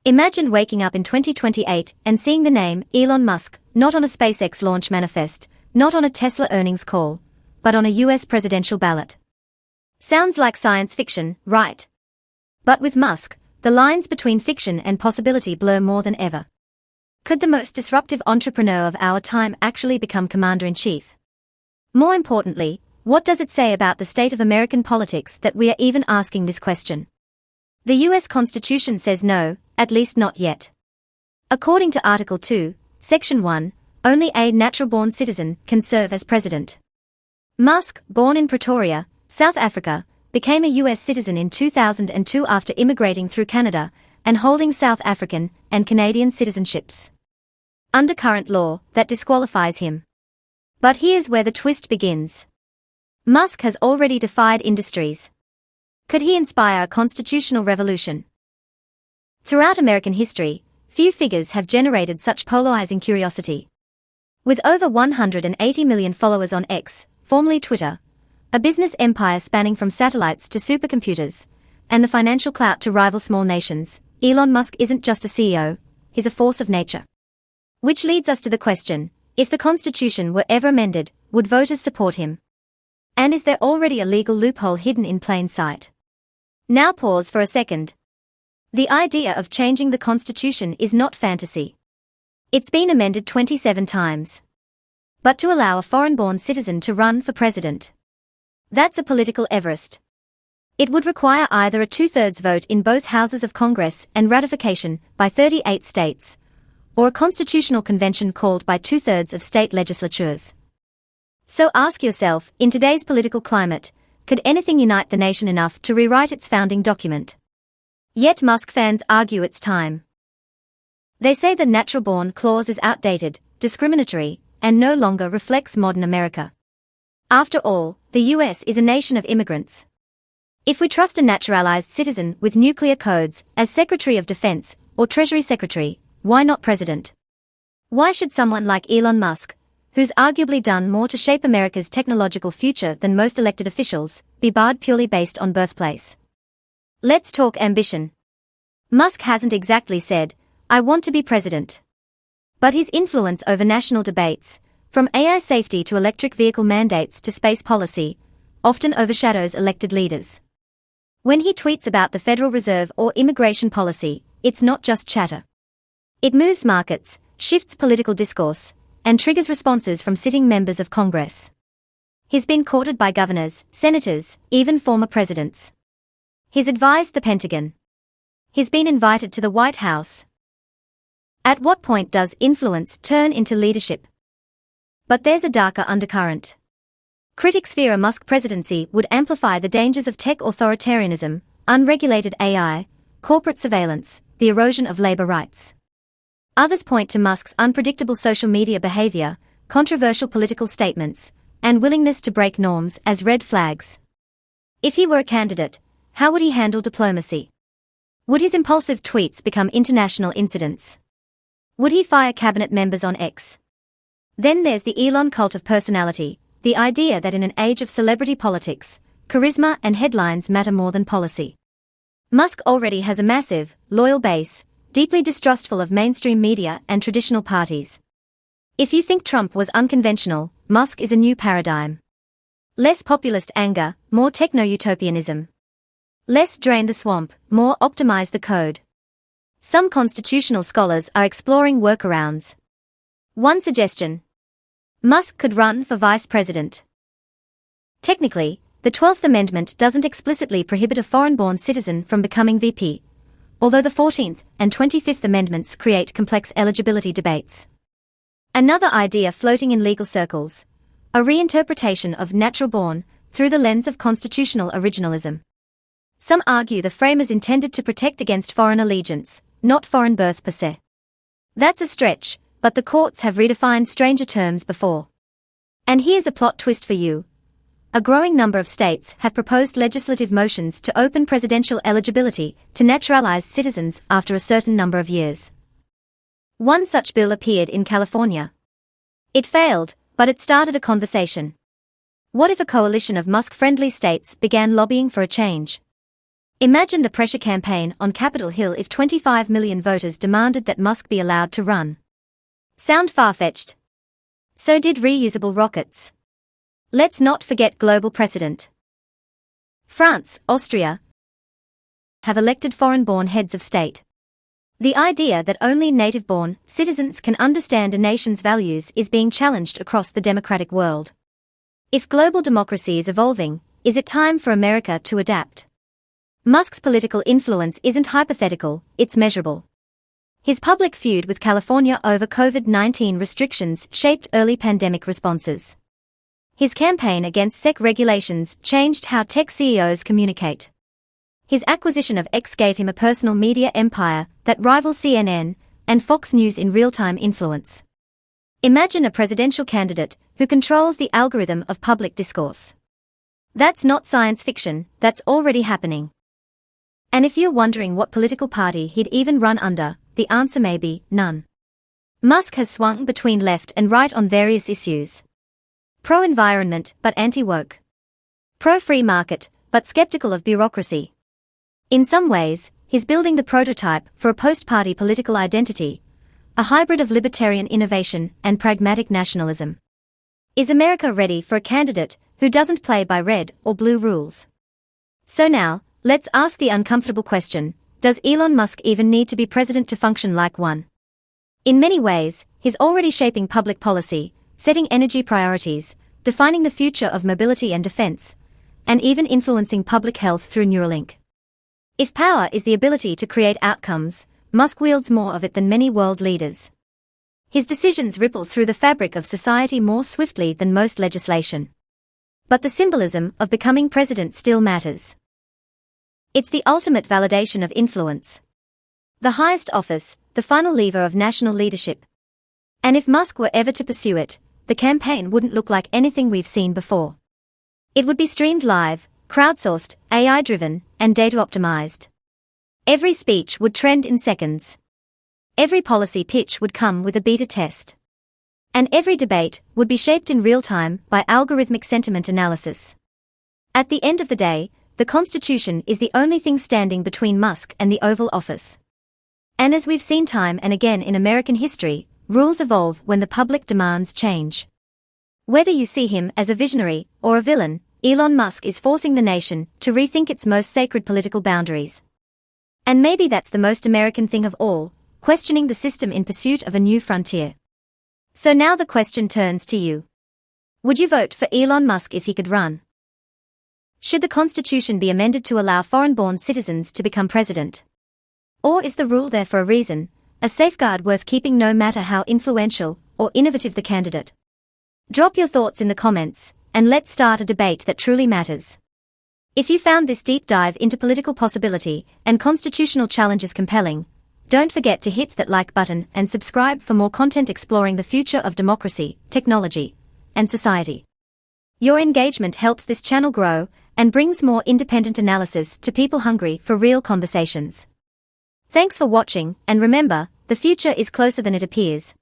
Imagine waking up in 2028 and seeing the name Elon Musk, not on a SpaceX launch manifest, not on a Tesla earnings call, but on a US presidential ballot. Sounds like science fiction, right? But with Musk, the lines between fiction and possibility blur more than ever. Could the most disruptive entrepreneur of our time actually become commander-in-chief? More importantly, what does it say about the state of American politics that we are even asking this question? The US Constitution says no, at least not yet. According to Article 2, Section 1, only a natural-born citizen can serve as president. Musk, born in Pretoria, South Africa, became a US citizen in 2002 after immigrating through Canada and holding South African and Canadian citizenships. Under current law, that disqualifies him. But here's where the twist begins. Musk has already defied industries. Could he inspire a constitutional revolution? Throughout American history, few figures have generated such polarizing curiosity. With over 180 million followers on X, formerly Twitter, a business empire spanning from satellites to supercomputers, and the financial clout to rival small nations, Elon Musk isn't just a CEO, he's a force of nature. Which leads us to the question, if the Constitution were ever amended, would voters support him? And is there already a legal loophole hidden in plain sight? Now pause for a second. The idea of changing the Constitution is not fantasy. It's been amended 27 times. But to allow a foreign-born citizen to run for president, that's a political Everest. It would require either a two-thirds vote in both houses of Congress and ratification by 38 states, or a constitutional convention called by two-thirds of state legislatures. So ask yourself, in today's political climate, could anything unite the nation enough to rewrite its founding document? Yet Musk fans argue it's time. They say the natural-born clause is outdated, discriminatory, and no longer reflects modern America. After all, the US is a nation of immigrants. If we trust a naturalized citizen with nuclear codes as Secretary of Defense or Treasury Secretary, why not President? Why should someone like Elon Musk, who's arguably done more to shape America's technological future than most elected officials, be barred purely based on birthplace? Let's talk ambition. Musk hasn't exactly said, "I want to be president." But his influence over national debates, from AI safety to electric vehicle mandates to space policy, often overshadows elected leaders. When he tweets about the Federal Reserve or immigration policy, it's not just chatter. It moves markets, shifts political discourse, and triggers responses from sitting members of Congress. He's been courted by governors, senators, even former presidents. He's advised the Pentagon. He's been invited to the White House. At what point does influence turn into leadership? But there's a darker undercurrent. Critics fear a Musk presidency would amplify the dangers of tech authoritarianism, unregulated AI, corporate surveillance, the erosion of labor rights. Others point to Musk's unpredictable social media behavior, controversial political statements, and willingness to break norms as red flags. If he were a candidate, how would he handle diplomacy? Would his impulsive tweets become international incidents? Would he fire cabinet members on X? Then there's the Elon cult of personality, the idea that in an age of celebrity politics, charisma and headlines matter more than policy. Musk already has a massive, loyal base, deeply distrustful of mainstream media and traditional parties. If you think Trump was unconventional, Musk is a new paradigm. Less populist anger, more techno-utopianism. Less drain the swamp, more optimize the code. Some constitutional scholars are exploring workarounds. One suggestion: Musk could run for vice president. Technically, the 12th Amendment doesn't explicitly prohibit a foreign-born citizen from becoming VP, although the 14th and 25th Amendments create complex eligibility debates. Another idea floating in legal circles: a reinterpretation of natural-born through the lens of constitutional originalism. Some argue the framers intended to protect against foreign allegiance, not foreign birth per se. That's a stretch, but the courts have redefined stranger terms before. And here's a plot twist for you. A growing number of states have proposed legislative motions to open presidential eligibility to naturalized citizens after a certain number of years. One such bill appeared in California. It failed, but it started a conversation. What if a coalition of Musk-friendly states began lobbying for a change? Imagine the pressure campaign on Capitol Hill if 25 million voters demanded that Musk be allowed to run. Sound far-fetched? So did reusable rockets. Let's not forget global precedent. France, Austria have elected foreign-born heads of state. The idea that only native-born citizens can understand a nation's values is being challenged across the democratic world. If global democracy is evolving, is it time for America to adapt? Musk's political influence isn't hypothetical, it's measurable. His public feud with California over COVID-19 restrictions shaped early pandemic responses. His campaign against SEC regulations changed how tech CEOs communicate. His acquisition of X gave him a personal media empire that rivals CNN and Fox News in real-time influence. Imagine a presidential candidate who controls the algorithm of public discourse. That's not science fiction, that's already happening. And if you're wondering what political party he'd even run under, the answer may be none. Musk has swung between left and right on various issues. Pro-environment, but anti-woke. Pro-free market, but skeptical of bureaucracy. In some ways, he's building the prototype for a post-party political identity, a hybrid of libertarian innovation and pragmatic nationalism. Is America ready for a candidate who doesn't play by red or blue rules? So now, let's ask the uncomfortable question, does Elon Musk even need to be president to function like one? In many ways, he's already shaping public policy, setting energy priorities, defining the future of mobility and defense, and even influencing public health through Neuralink. If power is the ability to create outcomes, Musk wields more of it than many world leaders. His decisions ripple through the fabric of society more swiftly than most legislation. But the symbolism of becoming president still matters. It's the ultimate validation of influence. The highest office, the final lever of national leadership. And if Musk were ever to pursue it, the campaign wouldn't look like anything we've seen before. It would be streamed live, crowdsourced, AI-driven, and data-optimized. Every speech would trend in seconds. Every policy pitch would come with a beta test. And every debate would be shaped in real time by algorithmic sentiment analysis. At the end of the day, the Constitution is the only thing standing between Musk and the Oval Office. And as we've seen time and again in American history, rules evolve when the public demands change. Whether you see him as a visionary or a villain, Elon Musk is forcing the nation to rethink its most sacred political boundaries. And maybe that's the most American thing of all, questioning the system in pursuit of a new frontier. So now the question turns to you. Would you vote for Elon Musk if he could run? Should the Constitution be amended to allow foreign-born citizens to become president? Or is the rule there for a reason, a safeguard worth keeping no matter how influential or innovative the candidate? Drop your thoughts in the comments, and let's start a debate that truly matters. If you found this deep dive into political possibility and constitutional challenges compelling, don't forget to hit that like button and subscribe for more content exploring the future of democracy, technology, and society. Your engagement helps this channel grow and brings more independent analysis to people hungry for real conversations. Thanks for watching, and remember, the future is closer than it appears.